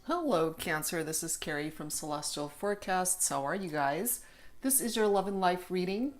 Hello, Cancer. This is Carrie from Celestial Forecasts. How are you guys? This is your love and life reading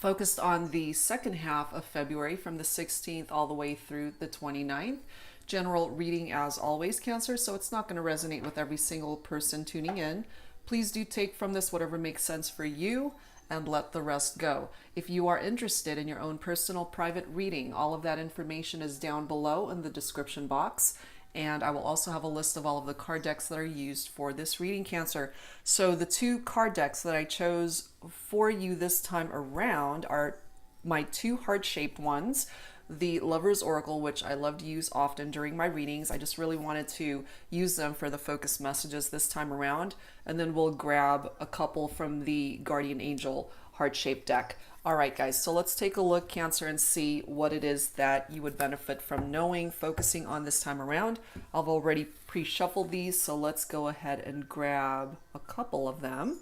focused on the second half of February from the 16th all the way through the 29th. General reading as always, Cancer, so it's not going to resonate with every single person tuning in. Please do take from this whatever makes sense for you and let the rest go. If you are interested in your own personal private reading, all of that information is down below in the description box. And I will also have a list of all of the card decks that are used for this reading, Cancer. So the two card decks that I chose for you this time around are my two heart-shaped ones. The Lover's Oracle, which I love to use often during my readings. I just really wanted to use them for the focus messages this time around. And then we'll grab a couple from the Guardian Angel heart-shaped deck. All right, guys, so let's take a look, Cancer, and see what it is that you would benefit from knowing, focusing on this time around. I've already pre-shuffled these, so let's go ahead and grab a couple of them.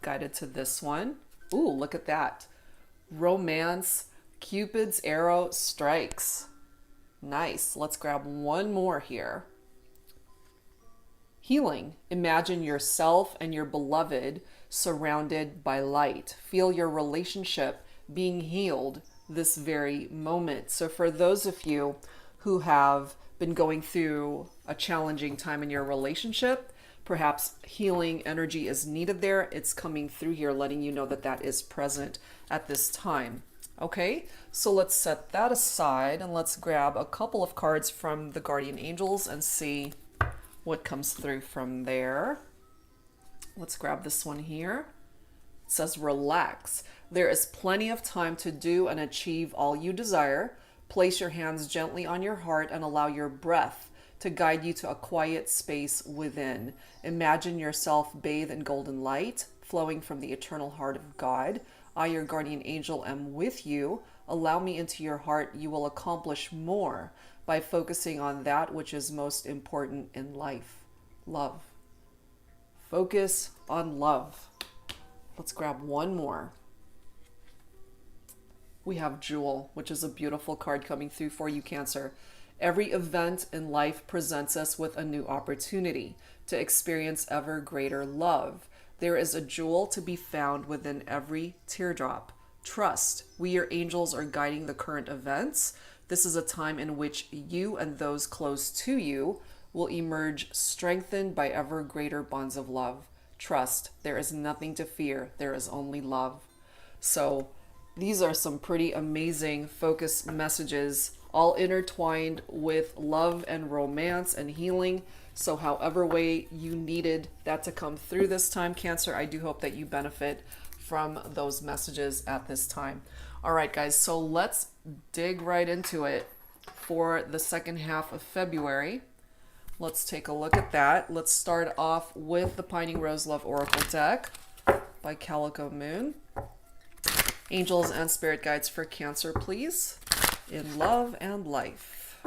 Guided to this one. Ooh, look at that. Romance, Cupid's arrow strikes. Nice. Let's grab one more here. Healing. Imagine yourself and your beloved surrounded by light. Feel your relationship being healed this very moment. So for those of you who have been going through a challenging time in your relationship, perhaps healing energy is needed there. It's coming through here, letting you know that that is present at this time. Okay, so let's set that aside and let's grab a couple of cards from the Guardian Angels and see what comes through from there. Let's grab this one here. It says, relax. There is plenty of time to do and achieve all you desire. Place your hands gently on your heart and allow your breath to guide you to a quiet space within. Imagine yourself bathed in golden light, flowing from the eternal heart of God. I, your guardian angel, am with you. Allow me into your heart. You will accomplish more by focusing on that which is most important in life. Love. Focus on love. Let's grab one more. We have Jewel, which is a beautiful card coming through for you, Cancer. Every event in life presents us with a new opportunity to experience ever greater love. There is a jewel to be found within every teardrop. Trust. We, your angels, are guiding the current events. This is a time in which you and those close to you will emerge strengthened by ever greater bonds of love. Trust. There is nothing to fear. There is only love. So these are some pretty amazing focus messages, all intertwined with love and romance and healing. So however way you needed that to come through this time, Cancer, I do hope that you benefit from those messages at this time. All right, guys, so let's dig right into it for the second half of February. Let's take a look at that. Let's start off with the Pining Rose Love Oracle deck by Calico Moon. Angels and spirit guides for Cancer, please, in love and life.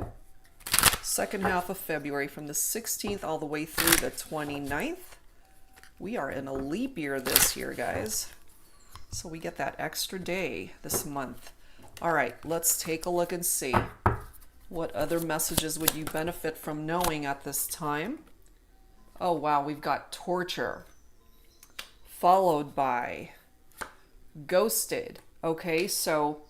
Second half of February from the 16th all the way through the 29th. We are in a leap year this year, guys. So we get that extra day this month. All right, let's take a look and see. What other messages would you benefit from knowing at this time? Oh, wow, we've got torture, followed by ghosted. Okay, so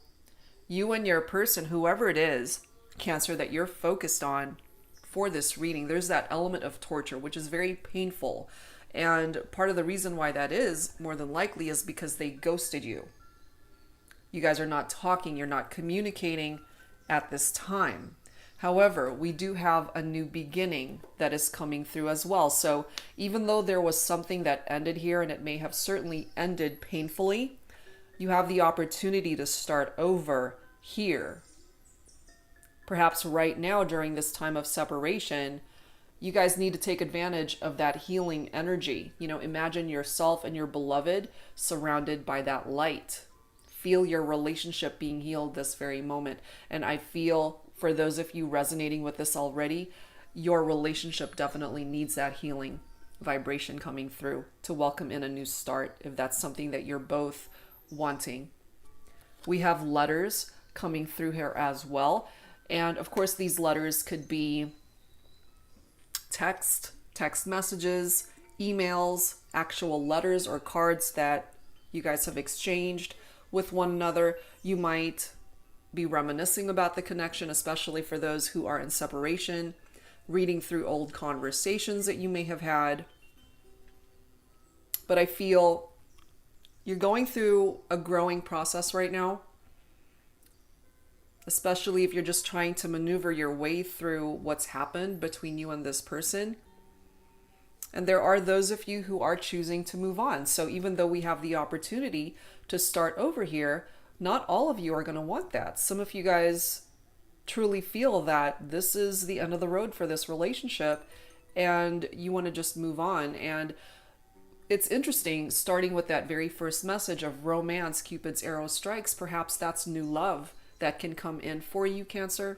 you and your person, whoever it is, Cancer, that you're focused on for this reading, there's that element of torture, which is very painful. And part of the reason why that is, more than likely, is because they ghosted you. You guys are not talking, you're not communicating at this time. However, we do have a new beginning that is coming through as well. So even though there was something that ended here, and it may have certainly ended painfully, you have the opportunity to start over here. Perhaps right now during this time of separation, you guys need to take advantage of that healing energy. You know, imagine yourself and your beloved surrounded by that light. Feel your relationship being healed this very moment. And I feel for those of you resonating with this already, your relationship definitely needs that healing vibration coming through to welcome in a new start, if that's something that you're both wanting. We have letters coming through here as well. And of course, these letters could be text, text messages, emails, actual letters or cards that you guys have exchanged with one another. You might be reminiscing about the connection, especially for those who are in separation, reading through old conversations that you may have had. But I feel you're going through a growing process right now, especially if you're just trying to maneuver your way through what's happened between you and this person. And there are those of you who are choosing to move on. So even though we have the opportunity to start over here, not all of you are going to want that. Some of you guys truly feel that this is the end of the road for this relationship and you want to just move on. And it's interesting, starting with that very first message of romance, Cupid's arrow strikes, perhaps that's new love that can come in for you, Cancer,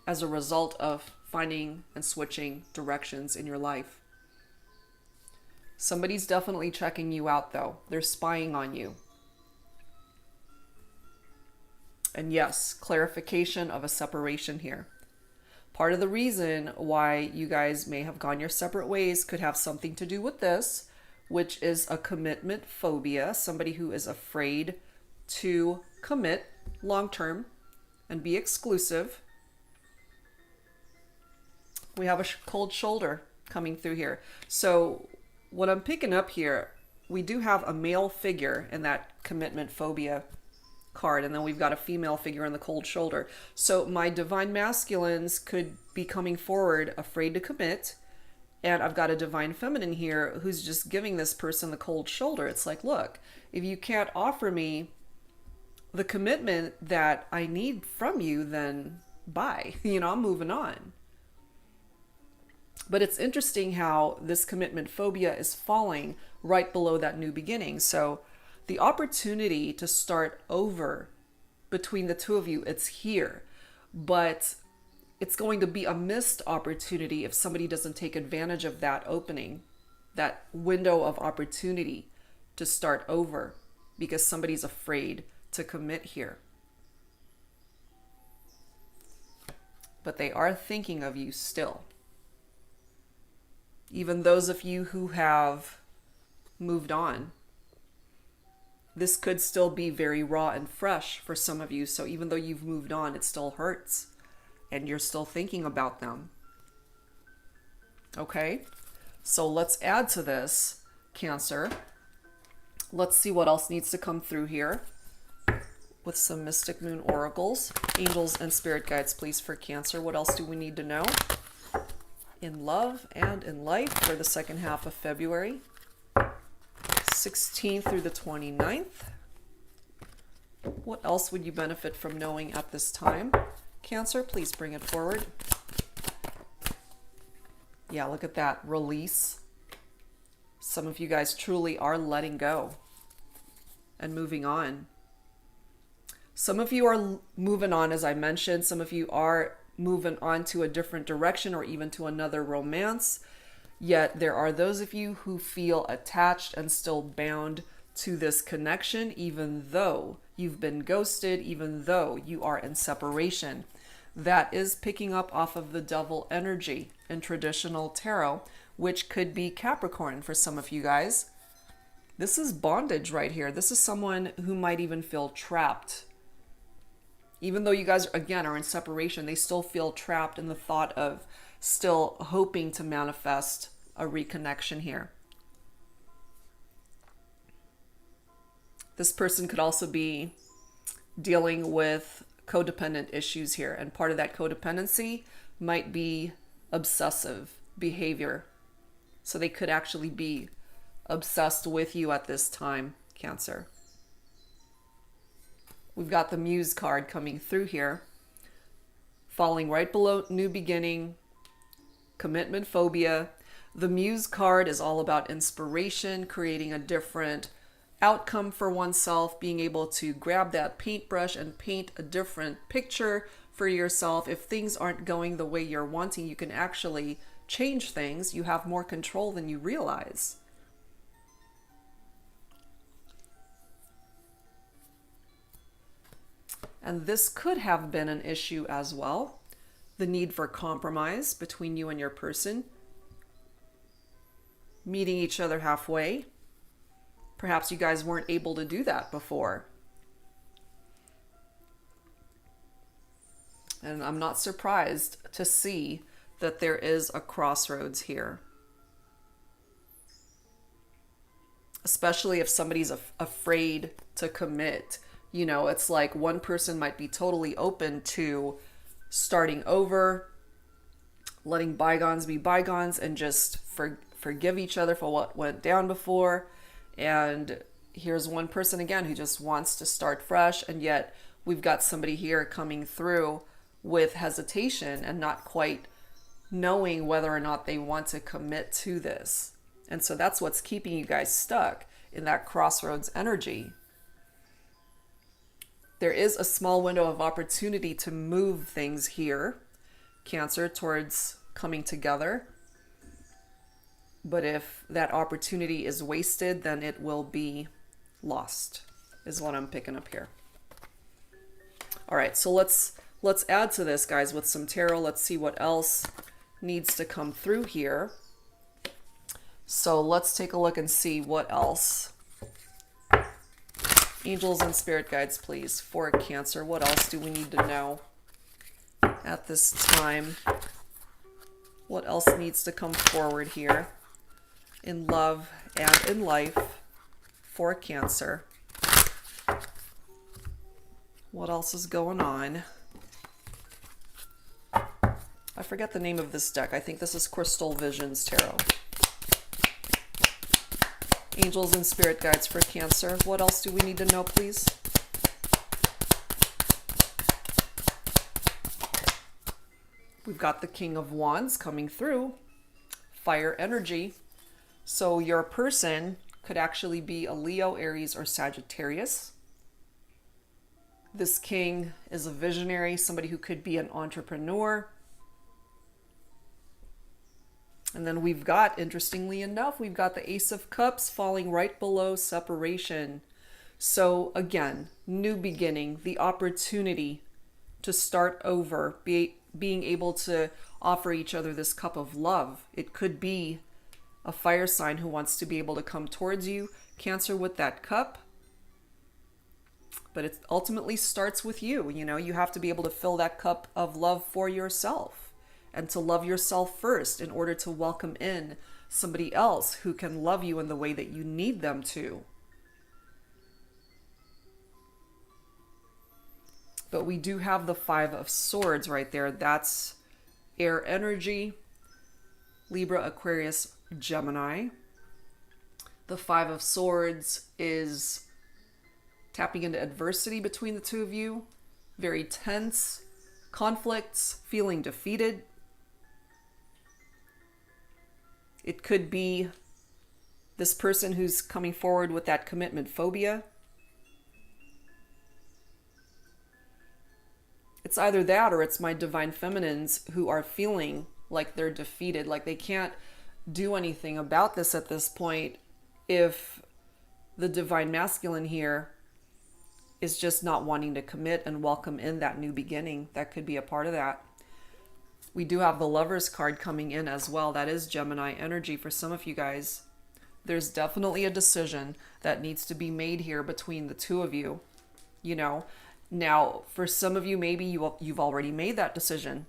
as a result of finding and switching directions in your life. Somebody's definitely checking you out, though. They're spying on you. And yes, clarification of a separation here. Part of the reason why you guys may have gone your separate ways could have something to do with this, which is a commitment phobia, somebody who is afraid to commit long-term and be exclusive. We have a cold shoulder coming through here. So what I'm picking up here, we do have a male figure in that commitment phobia card, and then we've got a female figure in the cold shoulder. So my divine masculines could be coming forward afraid to commit, and I've got a divine feminine here who's just giving this person the cold shoulder. It's like, look, if you can't offer me the commitment that I need from you, then bye. I'm moving on. But it's interesting how this commitment phobia is falling right below that new beginning. So the opportunity to start over between the two of you, it's here. But it's going to be a missed opportunity if somebody doesn't take advantage of that opening, that window of opportunity to start over, because somebody's afraid to commit here. But they are thinking of you still. Even those of you who have moved on, this could still be very raw and fresh for some of you. So even though you've moved on, it still hurts and you're still thinking about them. Okay, so let's add to this, Cancer. Let's see what else needs to come through here with some Mystic Moon oracles. Angels and spirit guides, please, for Cancer. What else do we need to know in love and in life for the second half of February, 16th through the 29th? What else would you benefit from knowing at this time? Cancer, please bring it forward. Yeah, look at that. Release. Some of you guys truly are letting go and moving on. Some of you are moving on, as I mentioned. Some of you are moving on to a different direction or even to another romance. Yet there are those of you who feel attached and still bound to this connection, even though you've been ghosted, even though you are in separation. That is picking up off of the devil energy in traditional tarot, which could be Capricorn for some of you guys. This is bondage right here. This is someone who might even feel trapped. Even though you guys, again, are in separation, they still feel trapped in the thought of still hoping to manifest a reconnection here. This person could also be dealing with codependent issues here. And part of that codependency might be obsessive behavior. So they could actually be obsessed with you at this time, Cancer. We've got the Muse card coming through here, falling right below new beginning, commitment phobia. The Muse card is all about inspiration, creating a different outcome for oneself, being able to grab that paintbrush and paint a different picture for yourself. If things aren't going the way you're wanting, you can actually change things. You have more control than you realize. And this could have been an issue as well. The need for compromise between you and your person. meeting each other halfway. Perhaps you guys weren't able to do that before. And I'm not surprised to see that there is a crossroads here. Especially if somebody's afraid to commit. You know, it's like one person might be totally open to starting over, letting bygones be bygones, and just forgive each other for what went down before. And here's one person again who just wants to start fresh, and yet we've got somebody here coming through with hesitation and not quite knowing whether or not they want to commit to this. And so that's what's keeping you guys stuck in that crossroads energy. There is a small window of opportunity to move things here, Cancer, towards coming together. But if that opportunity is wasted, then it will be lost, is what I'm picking up here. All right, so let's add to this, guys, with some tarot. Let's see what else needs to come through here. So let's take a look and see what else. Angels and spirit guides, please, for Cancer. What else do we need to know at this time? What else needs to come forward here in love and in life for Cancer? What else is going on? I forget the name of this deck. I think this is Crystal Visions Tarot. Angels and spirit guides for Cancer. What else do we need to know, please? We've got the King of Wands coming through. Fire energy. So your person could actually be a Leo, Aries, or Sagittarius. This king is a visionary, somebody who could be an entrepreneur. And then we've got, interestingly enough, we've got the Ace of Cups falling right below separation. So again, new beginning, the opportunity to start over, being able to offer each other this cup of love. It could be a fire sign who wants to be able to come towards you, Cancer, with that cup. But it ultimately starts with you. You know, you have to be able to fill that cup of love for yourself. And to love yourself first in order to welcome in somebody else who can love you in the way that you need them to. But we do have the Five of Swords right there. That's air energy. Libra, Aquarius, Gemini. The Five of Swords is tapping into adversity between the two of you. Very tense. Conflicts. Feeling defeated. It could be this person who's coming forward with that commitment phobia. It's either that or it's my divine feminines who are feeling like they're defeated, like they can't do anything about this at this point if the divine masculine here is just not wanting to commit and welcome in that new beginning. That could be a part of that. We do have the Lovers card coming in as well. That is Gemini energy for some of you guys. There's definitely a decision that needs to be made here between the two of you. You know, now for some of you, maybe you've already made that decision,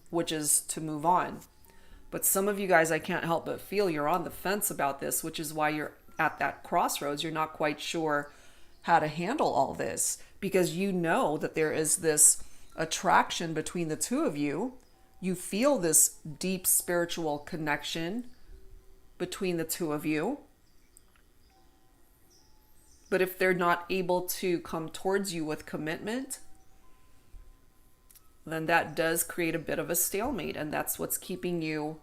which is to move on. But some of you guys, I can't help but feel you're on the fence about this, which is why you're at that crossroads. You're not quite sure how to handle all this because you know that there is this attraction between the two of you. You feel this deep spiritual connection between the two of you. But if they're not able to come towards you with commitment, then that does create a bit of a stalemate. And that's what's keeping you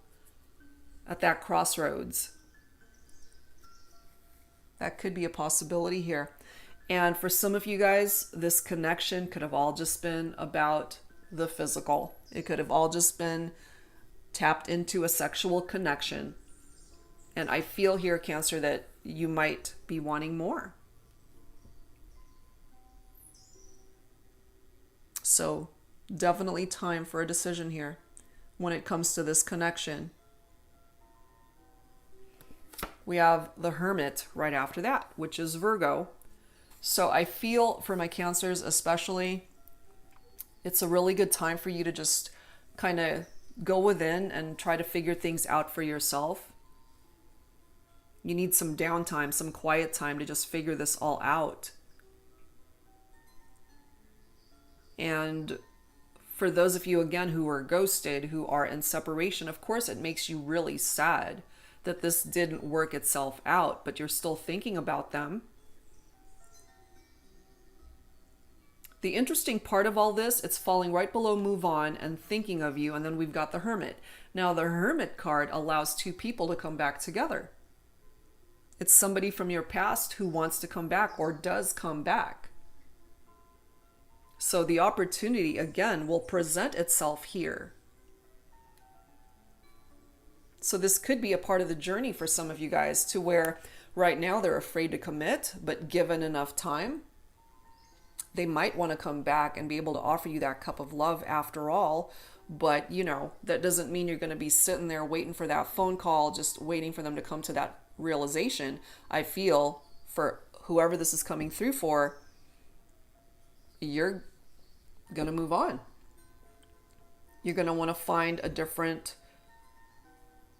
at that crossroads. That could be a possibility here. And for some of you guys, this connection could have all just been about the physical. It could have all just been tapped into a sexual connection. And I feel here, Cancer, that you might be wanting more. So definitely time for a decision here when it comes to this connection. we have the Hermit right after that, which is Virgo. So I feel for my Cancers especially, it's a really good time for you to just kind of go within and try to figure things out for yourself. You need some downtime, some quiet time to just figure this all out. And for those of you, again, who are ghosted, who are in separation, of course, it makes you really sad that this didn't work itself out, but you're still thinking about them. The interesting part of all this, it's falling right below move on and thinking of you, and then we've got the Hermit. Now, the Hermit card allows two people to come back together. It's somebody from your past who wants to come back or does come back. So the opportunity, again, will present itself here. So this could be a part of the journey for some of you guys, to where right now they're afraid to commit, but given enough time, they might want to come back and be able to offer you that cup of love after all. But, you know, that doesn't mean you're going to be sitting there waiting for that phone call, just waiting for them to come to that realization. I feel for whoever this is coming through for, you're going to move on. You're going to want to find a different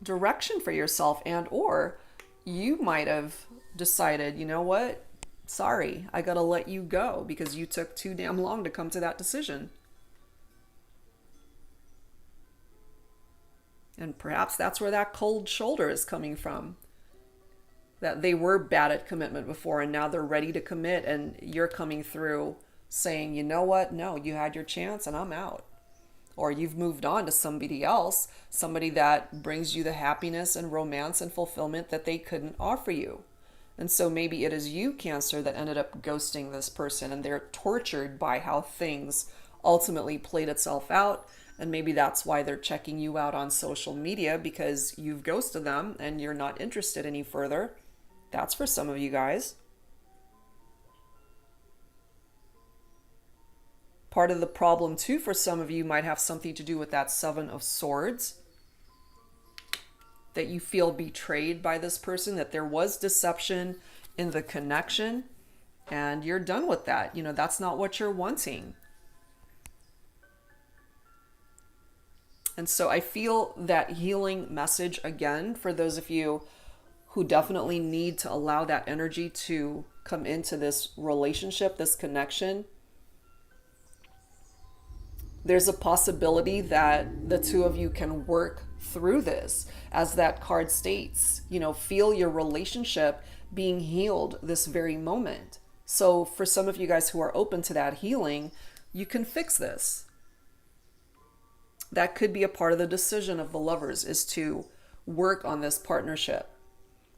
direction for yourself, and or you might have decided, you know what? Sorry, I gotta let you go because you took too damn long to come to that decision. And perhaps that's where that cold shoulder is coming from. That they were bad at commitment before and now they're ready to commit, and you're coming through saying, you know what? No, you had your chance and I'm out. Or you've moved on to somebody else, somebody that brings you the happiness and romance and fulfillment that they couldn't offer you. And so maybe it is you, Cancer, that ended up ghosting this person, and they're tortured by how things ultimately played itself out. And maybe that's why they're checking you out on social media, because you've ghosted them and you're not interested any further. That's for some of you guys. Part of the problem too for some of you might have something to do with that Seven of Swords. That you feel betrayed by this person, that there was deception in the connection, and you're done with that. You know, that's not what you're wanting. And so I feel that healing message again for those of you who definitely need to allow that energy to come into this relationship, this connection. There's a possibility that the two of you can work through this, as that card states, you know, feel your relationship being healed this very moment. So for some of you guys who are open to that healing, you can fix this. That could be a part of the decision of the lovers, is to work on this partnership.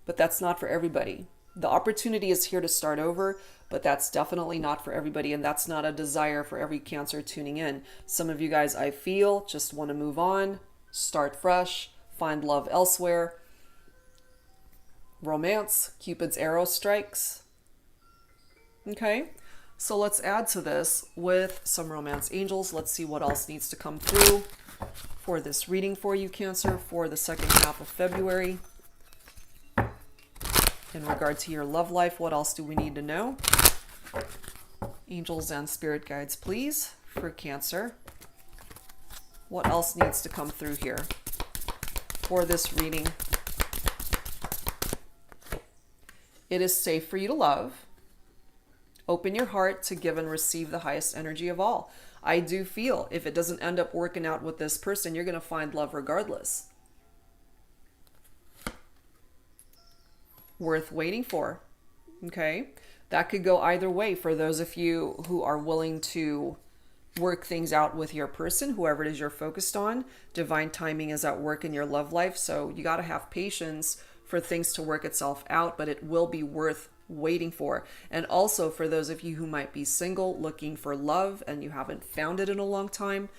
But that's not for everybody. The opportunity is here to start over, but that's definitely not for everybody. And that's not a desire for every Cancer tuning in. Some of you guys, I feel, just want to move on, start fresh, find love elsewhere. Romance, Cupid's arrow strikes. Okay, so let's add to this with some romance angels. Let's see what else needs to come through for this reading for you, Cancer, for the second half of February. In regard to your love life, what else do we need to know? Angels and spirit guides, please, for Cancer. What else needs to come through here for this reading? It is safe for you to love. Open your heart to give and receive the highest energy of all. I do feel if it doesn't end up working out with this person, you're going to find love regardless. Worth waiting for. Okay, that could go either way for those of you who are willing to work things out with your person, whoever it is you're focused on. Divine timing is at work in your love life, so you got to have patience for things to work itself out, but it will be worth waiting for. And also for those of you who might be single, looking for love, and you haven't found it in a long time,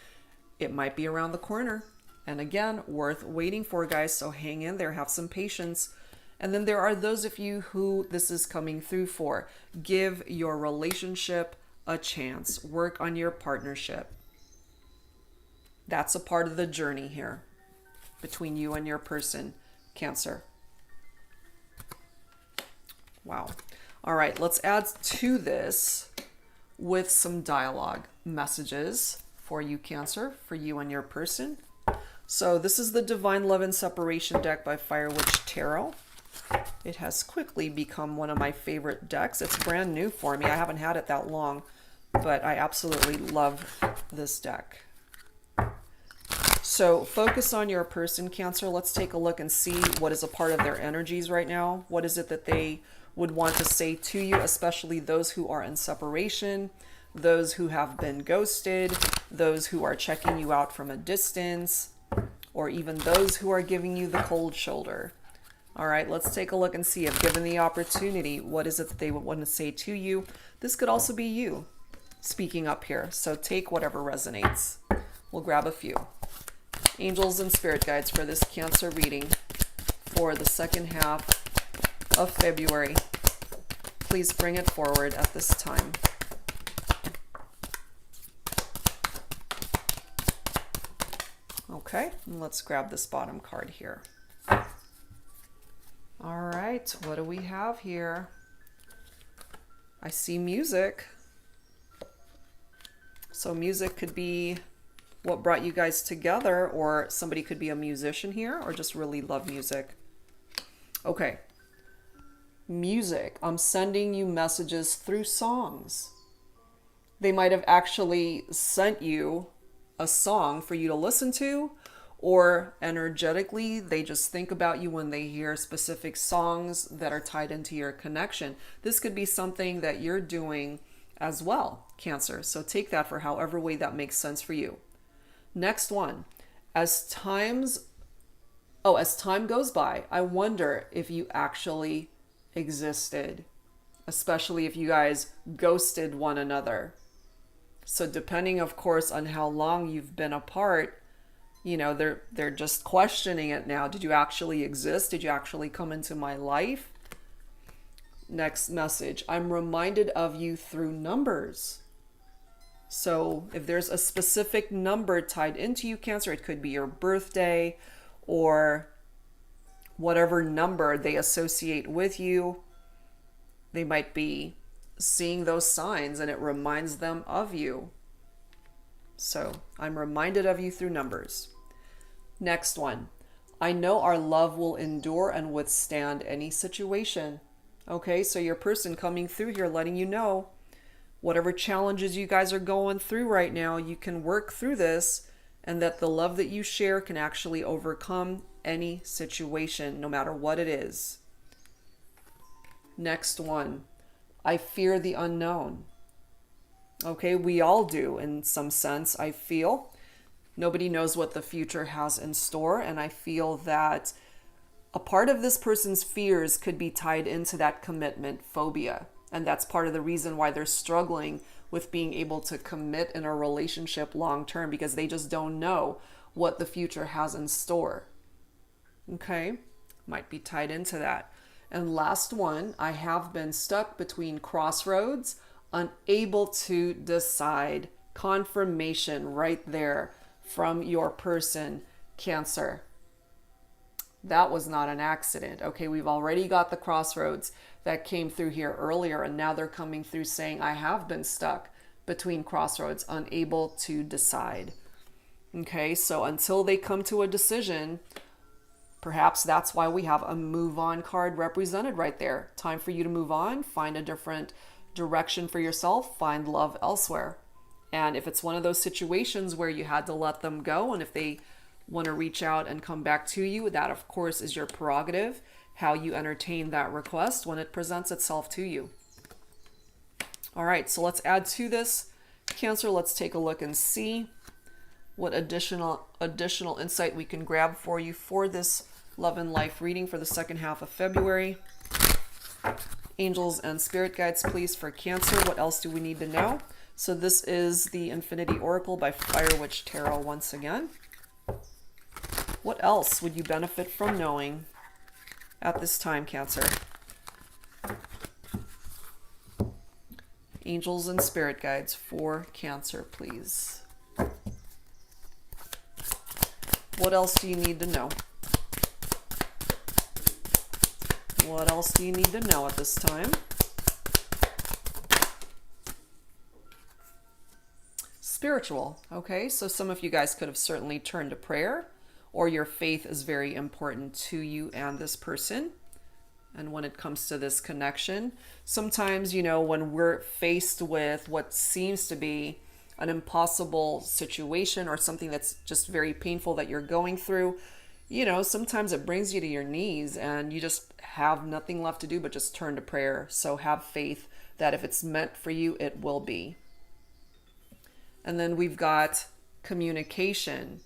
it might be around the corner. And again, worth waiting for, guys, so hang in there, have some patience. And then there are those of you who this is coming through for. Give your relationship a chance. Work on your partnership. That's a part of the journey here between you and your person, Cancer. Wow. All right, let's add to this with some dialogue messages for you, Cancer, for you and your person. So this is the Divine Love and Separation deck by Fire Witch Tarot. It has quickly become one of my favorite decks. It's brand new for me. I haven't had it that long, but I absolutely love this deck. So focus on your person, Cancer. Let's take a look and see what is a part of their energies right now. What is it that they would want to say to you, especially those who are in separation, those who have been ghosted, those who are checking you out from a distance, or even those who are giving you the cold shoulder. All right, let's take a look and see if given the opportunity, what is it that they would want to say to you? This could also be you speaking up here. So take whatever resonates. We'll grab a few. Angels and spirit guides for this Cancer reading for the second half of February. Please bring it forward at this time. Okay, and let's grab this bottom card here. All right, what do we have here? I see music. So music could be what brought you guys together, or somebody could be a musician here or just really love music. Okay. Music. I'm sending you messages through songs. They might have actually sent you a song for you to listen to, or energetically, they just think about you when they hear specific songs that are tied into your connection. This could be something that you're doing as well, Cancer. So take that for however way that makes sense for you. Next one. As time goes by, I wonder if you actually existed, especially if you guys ghosted one another. So depending, of course, on how long you've been apart, you know, they're just questioning it now. Did you actually exist? Did you actually come into my life? Next message. I'm reminded of you through numbers. So if there's a specific number tied into you, Cancer, it could be your birthday or whatever number they associate with you. They might be seeing those signs and it reminds them of you. So I'm reminded of you through numbers. Next one. I know our love will endure and withstand any situation. Okay, so your person coming through here letting you know whatever challenges you guys are going through right now, you can work through this, and that the love that you share can actually overcome any situation, no matter what it is. Next one. I fear the unknown. Okay, we all do in some sense, I feel. Nobody knows what the future has in store, and I feel that a part of this person's fears could be tied into that commitment phobia. And that's part of the reason why they're struggling with being able to commit in a relationship long term, because they just don't know what the future has in store. Okay, might be tied into that. And last one, I have been stuck between crossroads, unable to decide. Confirmation right there from your person, Cancer. That was not an accident. Okay, we've already got the crossroads that came through here earlier, and now they're coming through saying, I have been stuck between crossroads, unable to decide. Okay, so until they come to a decision, perhaps that's why we have a move on card represented right there. Time for you to move on, find a different direction for yourself, find love elsewhere. And if it's one of those situations where you had to let them go, and if they want to reach out and come back to you, that of course is your prerogative, how you entertain that request when it presents itself to you. All right, so let's add to this, Cancer. Let's take a look and see what additional insight we can grab for you for this love and life reading for the second half of February. Angels and spirit guides, please, for Cancer. What else do we need to know? So this is the Infinity Oracle by Fire Witch Tarot once again. What else would you benefit from knowing at this time, Cancer? Angels and spirit guides for Cancer, please. What else do you need to know? What else do you need to know at this time? Spiritual. Okay, so some of you guys could have certainly turned to prayer, or your faith is very important to you and this person. And when it comes to this connection, sometimes, when we're faced with what seems to be an impossible situation or something that's just very painful that you're going through, sometimes it brings you to your knees and you just have nothing left to do but just turn to prayer. So have faith that if it's meant for you, it will be. And then we've got communication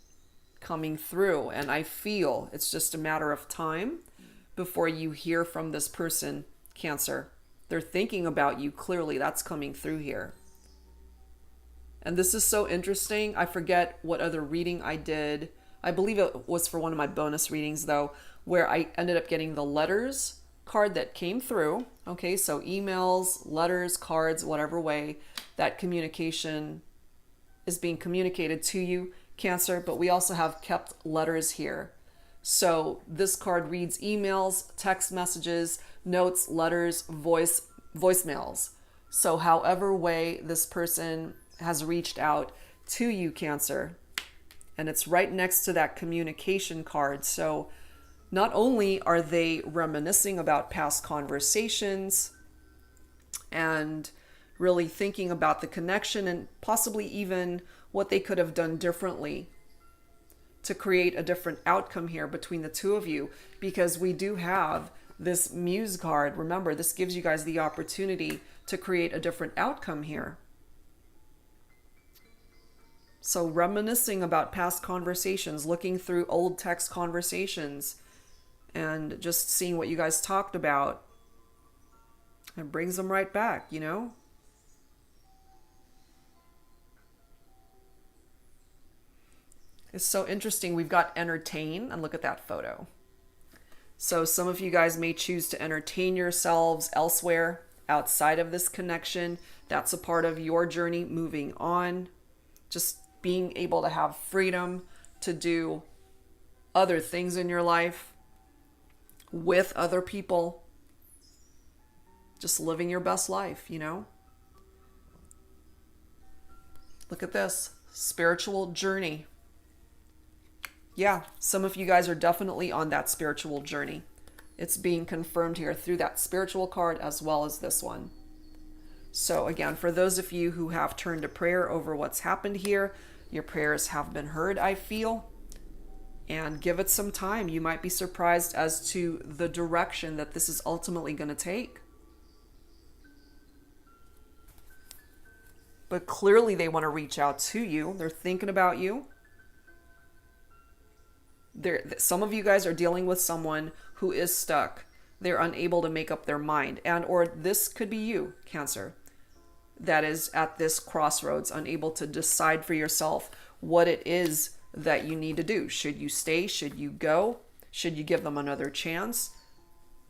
coming through. And I feel it's just a matter of time before you hear from this person, Cancer. They're thinking about you clearly. That's coming through here. And this is so interesting. I forget what other reading I did. I believe it was for one of my bonus readings, though, where I ended up getting the letters card that came through. Okay, so emails, letters, cards, whatever way that communication is being communicated to you, Cancer. But we also have kept letters here. So this card reads emails, text messages, notes, letters, voicemails. So however way this person has reached out to you, Cancer, and it's right next to that communication card. So not only are they reminiscing about past conversations and really thinking about the connection and possibly even what they could have done differently to create a different outcome here between the two of you, because we do have this Muse card. Remember, this gives you guys the opportunity to create a different outcome here. So reminiscing about past conversations, looking through old text conversations, and just seeing what you guys talked about, it brings them right back, It's so interesting. We've got entertain, and look at that photo. So some of you guys may choose to entertain yourselves elsewhere outside of this connection. That's a part of your journey moving on. Just being able to have freedom to do other things in your life with other people. Just living your best life, Look at this. Spiritual journey. Yeah, some of you guys are definitely on that spiritual journey. It's being confirmed here through that spiritual card as well as this one. So again, for those of you who have turned to prayer over what's happened here, your prayers have been heard, I feel. And give it some time. You might be surprised as to the direction that this is ultimately going to take. But clearly they want to reach out to you. They're thinking about you. Some of you guys are dealing with someone who is stuck. They're unable to make up their mind. Or this could be you, Cancer, that is at this crossroads, unable to decide for yourself what it is that you need to do. Should you stay? Should you go? Should you give them another chance?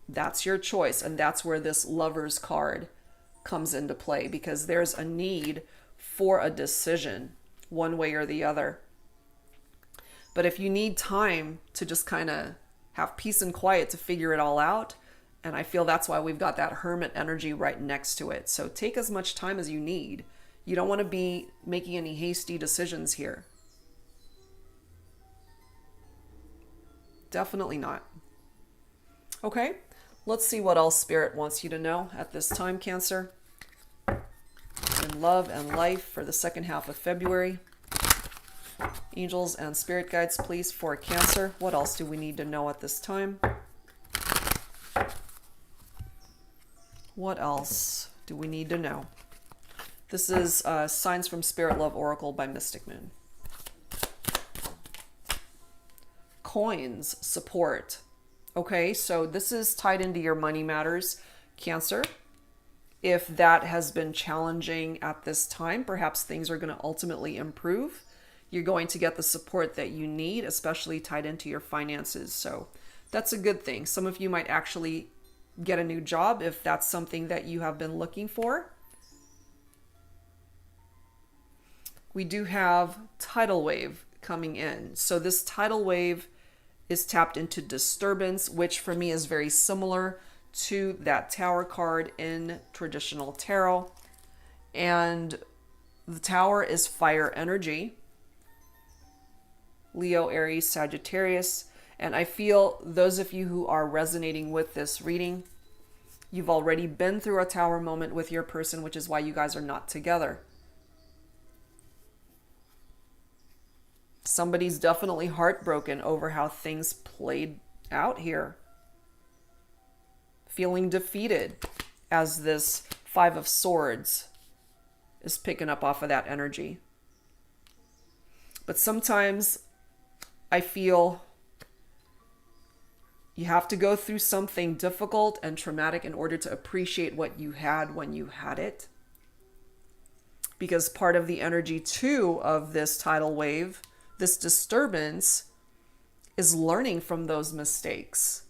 That's your choice. And that's where this Lover's card comes into play, because there's a need for a decision one way or the other. But if you need time to just kind of have peace and quiet to figure it all out, and I feel that's why we've got that Hermit energy right next to it. So take as much time as you need. You don't want to be making any hasty decisions here. Definitely not. Okay, let's see what else Spirit wants you to know at this time, Cancer. In love and life for the second half of February. Angels and spirit guides, please, for Cancer. What else do we need to know at this time? What else do we need to know? This is Signs from Spirit Love Oracle by Mystic Moon. Coins, support. Okay, so this is tied into your money matters, Cancer. If that has been challenging at this time, perhaps things are going to ultimately improve. You're going to get the support that you need, especially tied into your finances. So that's a good thing. Some of you might actually get a new job if that's something that you have been looking for. We do have tidal wave coming in. So this tidal wave is tapped into disturbance, which for me is very similar to that Tower card in traditional tarot. And the Tower is fire energy. Leo, Aries, Sagittarius. And I feel those of you who are resonating with this reading, you've already been through a Tower moment with your person, which is why you guys are not together. Somebody's definitely heartbroken over how things played out here. Feeling defeated, as this Five of Swords is picking up off of that energy. But sometimes I feel you have to go through something difficult and traumatic in order to appreciate what you had when you had it. Because part of the energy too of this tidal wave, this disturbance, is learning from those mistakes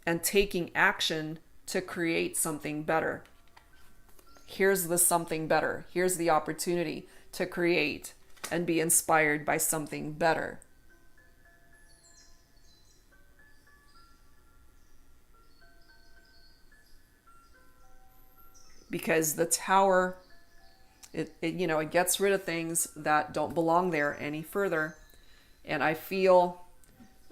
and taking action to create something better. Here's the something better. Here's the opportunity to create and be inspired by something better. Because the Tower, it gets rid of things that don't belong there any further. And I feel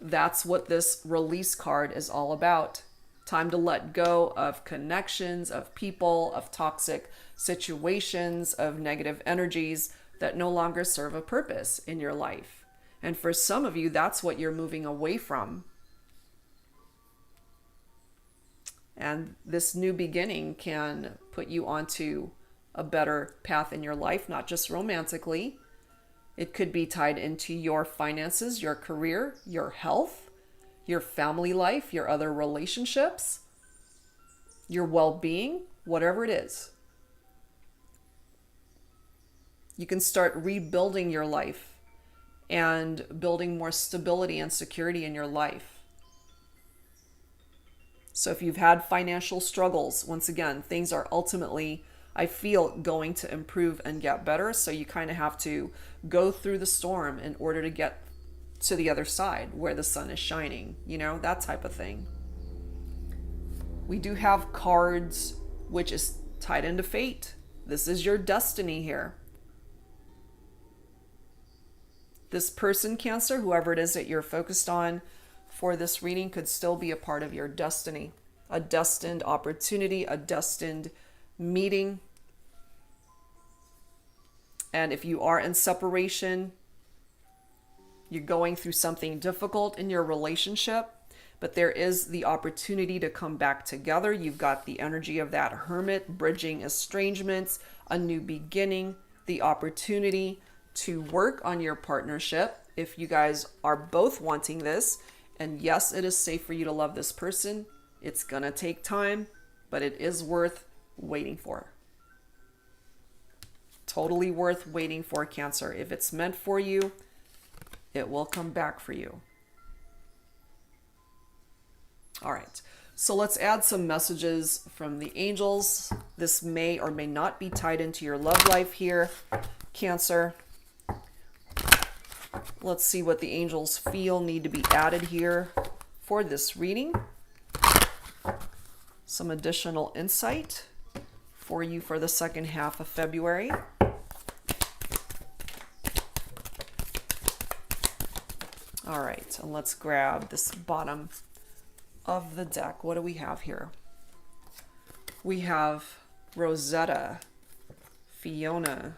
that's what this release card is all about. Time to let go of connections, of people, of toxic situations, of negative energies that no longer serve a purpose in your life. And for some of you, that's what you're moving away from. And this new beginning can put you onto a better path in your life, not just romantically. It could be tied into your finances, your career, your health, your family life, your other relationships, your well-being, whatever it is. You can start rebuilding your life and building more stability and security in your life. So if you've had financial struggles, once again, things are ultimately, I feel, going to improve and get better. So you kind of have to go through the storm in order to get to the other side where the sun is shining, that type of thing. We do have cards which is tied into fate. This is your destiny here. This person, Cancer, whoever it is that you're focused on for this reading, could still be a part of your destiny, a destined opportunity, a destined meeting. And if you are in separation, you're going through something difficult in your relationship, but there is the opportunity to come back together. You've got the energy of that Hermit, bridging estrangements, a new beginning, the opportunity to work on your partnership if you guys are both wanting this. And yes, it is safe for you to love this person. It's gonna take time, but it is worth waiting for. Totally worth waiting for, Cancer. If it's meant for you, it will come back for you. All right, so let's add some messages from the angels. This may or may not be tied into your love life here, Cancer. Let's see what the angels feel need to be added here for this reading. Some additional insight for you for the second half of February. All right, and let's grab this bottom of the deck. What do we have here? We have Rosetta, Fiona,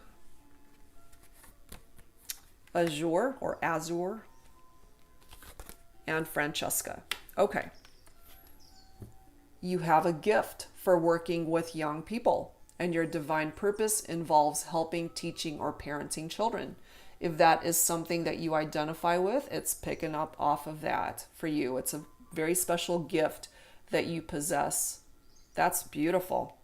Azure or Azure, and Francesca. Okay. You have a gift for working with young people, and your divine purpose involves helping, teaching, or parenting children. If that is something that you identify with, it's picking up off of that for you. It's a very special gift that you possess. That's beautiful.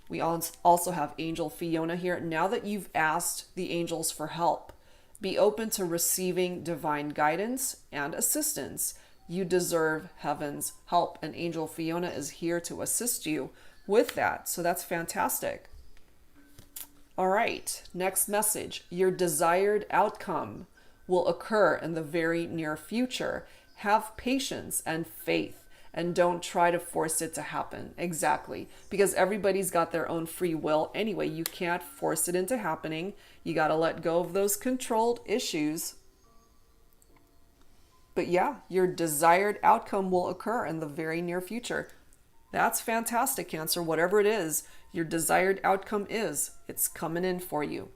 We also have Angel Fiona here. Now that you've asked the angels for help, be open to receiving divine guidance and assistance. You deserve heaven's help, and Angel Fiona is here to assist you with that. So that's fantastic. All right, next message. Your desired outcome will occur in the very near future. Have patience and faith and don't try to force it to happen. Exactly. Because everybody's got their own free will anyway. You can't force it into happening. You got to let go of those controlled issues. But yeah, your desired outcome will occur in the very near future. That's fantastic, Cancer. Whatever it is, your desired outcome is, it's coming in for you.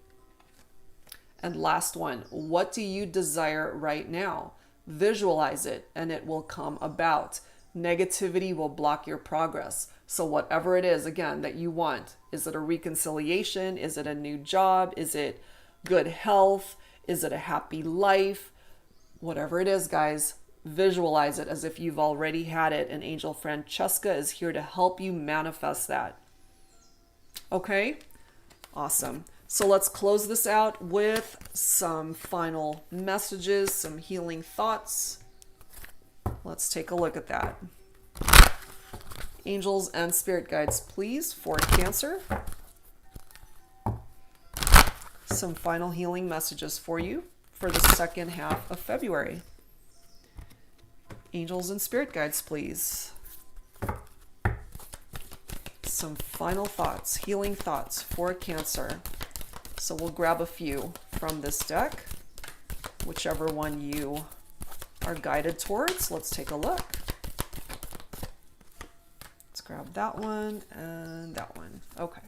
And last one, what do you desire right now? Visualize it and it will come about. Negativity will block your progress. So whatever it is, again, that you want, is it a reconciliation? Is it a new job? Is it good health? Is it a happy life? Whatever it is, guys, visualize it as if you've already had it. And Angel Francesca is here to help you manifest that. Okay? Awesome. So let's close this out with some final messages, some healing thoughts. Let's take a look at that. Angels and spirit guides, please, for Cancer. Some final healing messages for you for the second half of February. Angels and spirit guides, please. Some final thoughts, healing thoughts for Cancer. So we'll grab a few from this deck, whichever one you are guided towards. Let's take a look. Let's grab that one and that one. Okay.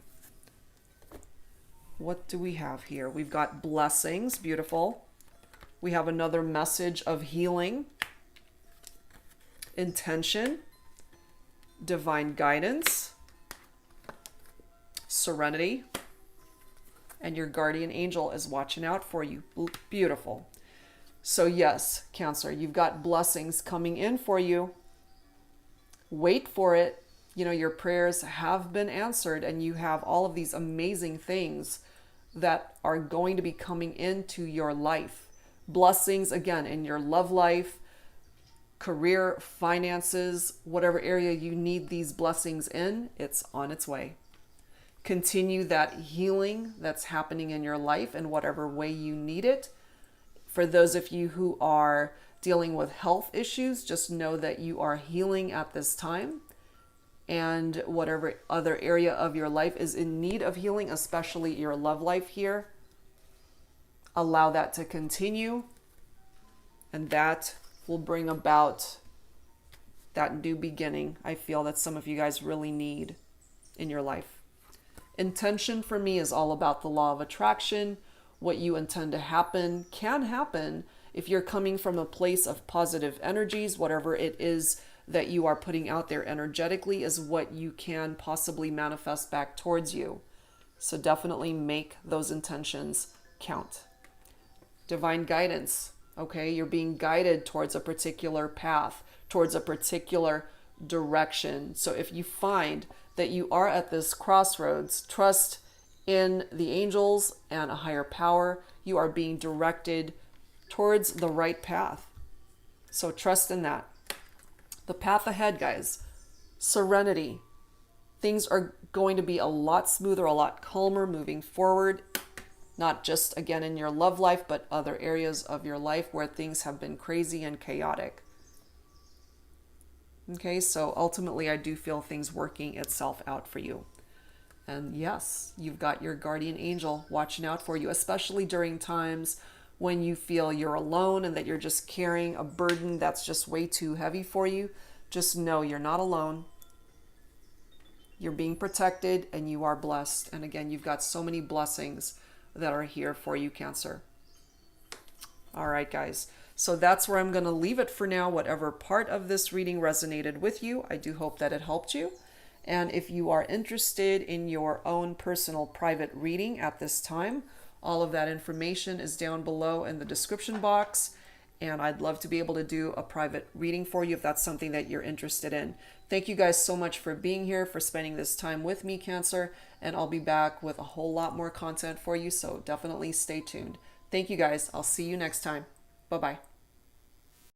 What do we have here? We've got blessings, beautiful. We have another message of healing, intention, divine guidance, serenity, and your guardian angel is watching out for you. Beautiful. So yes, Cancer, you've got blessings coming in for you. Wait for it. You know, your prayers have been answered and you have all of these amazing things that are going to be coming into your life. Blessings, again, in your love life, career, finances, whatever area you need these blessings in, it's on its way. Continue that healing that's happening in your life in whatever way you need it. For those of you who are dealing with health issues, just know that you are healing at this time. And whatever other area of your life is in need of healing, especially your love life here, allow that to continue. And that will bring about that new beginning I feel that some of you guys really need in your life. Intention for me is all about the law of attraction. What you intend to happen can happen if you're coming from a place of positive energies. Whatever it is that you are putting out there energetically is what you can possibly manifest back towards you. So definitely make those intentions count. Divine guidance. Okay, you're being guided towards a particular path, towards a particular direction. So if you find that you are at this crossroads, trust in the angels and a higher power. You are being directed towards the right path. So trust in that. The path ahead, guys, serenity. Things are going to be a lot smoother, a lot calmer moving forward. Not just, again, in your love life, but other areas of your life where things have been crazy and chaotic. Okay, so ultimately I do feel things working itself out for you. And yes, you've got your guardian angel watching out for you, especially during times when you feel you're alone and that you're just carrying a burden that's just way too heavy for you. Just know you're not alone. You're being protected and you are blessed. And again, you've got so many blessings that are here for you, Cancer. All right, guys. So that's where I'm going to leave it for now. Whatever part of this reading resonated with you, I do hope that it helped you. And if you are interested in your own personal private reading at this time, all of that information is down below in the description box. And I'd love to be able to do a private reading for you if that's something that you're interested in. Thank you guys so much for being here, for spending this time with me, Cancer. And I'll be back with a whole lot more content for you. So definitely stay tuned. Thank you guys. I'll see you next time. Bye-bye.